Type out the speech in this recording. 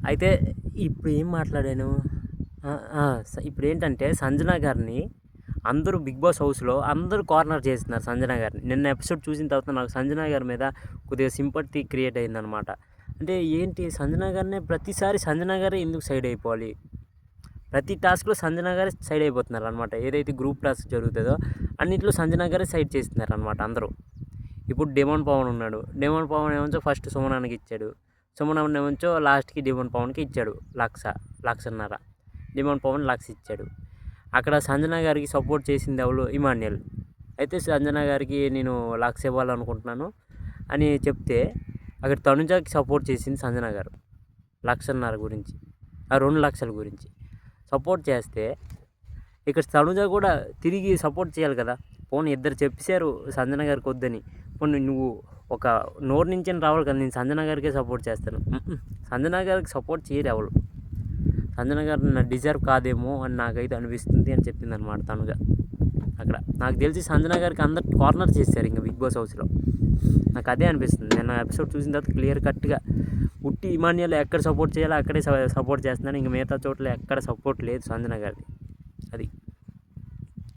అయితే ఇప్పుడు ఏం మాట్లాడాను? ఆ! ఆ! ఇప్పుడేంటంటే సంజన గారిని అందరూ 'బిగ్ బాస్' హౌస్‌లో అందరూ కార్నర్ చేస్తున్నారు సంజన గారిని. నిన్న ఎపిసోడ్ చూసిన తర్వాత నాకు సంజన గారి మీద కొద్దిగా సింపతి క్రియేట్ అయిందనమాట. అంటే ఏంటి సంజన గారినే ప్రతిసారి సంజన గారే ఎందుకు సైడ్ అయిపోవాలి? ప్రతి టాస్క్‌లో సంజన గారే సైడ్ అయిపోతున్నారనమాట. ఏదైతే గ్రూప్ టాస్క్ జరుగుతదో అన్నిట్లో సంజన గారే సైడ్ చేస్తున్నారనమాట అందరూ. ఇప్పుడు డెమోన్ పవన్ ఉన్నాడు. డెమోన్ పవన్ ఏమో ఫస్ట్ సుమనానికి ఇచ్చాడు. సుమన్ ఏమో లాస్ట్‌కి డెమోన్ పవన్‌కి ఇచ్చాడు. 1,00,000 డెమోన్ పవన్ 1,00,000 ఇచ్చాడు. అక్కడ సంజన గారికి సపోర్ట్ చేసింది ఎవరు? ఇమాన్యుయల్. అయితే సంజన గారికి నేను 1,00,000 ఇవ్వాలనుకుంటున్నాను అని చెప్తే అక్కడ తనుజకి సపోర్ట్ చేసింది సంజన గారు. 1,50,000 గురించి. ఆ 2,00,000 గురించి. సపోర్ట్ చేస్తే ఇక్కడ తనుజ కూడా తిరిగి సపోర్ట్ చేయాలి కదా! పోనీ ఇద్దరు చెప్పేసారు సంజన గారికి వద్దని. పోనీ నువ్వు ఒక నోరు నుంచైనా రావాలి కదా! నేను సంజన గారికే సపోర్ట్ చేస్తాను. సంజన గారికి సపోర్ట్ చేయరు ఎవరు. సంజన గారు నా డిజర్వ్ కాదేమో అని నాకైతే అనిపిస్తుంది అని చెప్పిందనమాట తనుజ. అక్కడ నాకు తెలిసి సంజన గారికి అందరు కార్నర్ చేశారు ఇంక 'బిగ్ బాస్' హౌస్‌లో. నాకు అదే అనిపిస్తుంది. నేను ఎపిసోడ్ చూసిన తర్వాత క్లియర్ కట్‌గా ఉట్టి ఇమాన్యుయల్ ఎక్కడ సపోర్ట్ చేయాలో అక్కడే సపోర్ట్ చేస్తున్నాను. ఇంక మిగతా చోట్ల ఎక్కడ సపోర్ట్ లేదు సంజన గారిది. అది.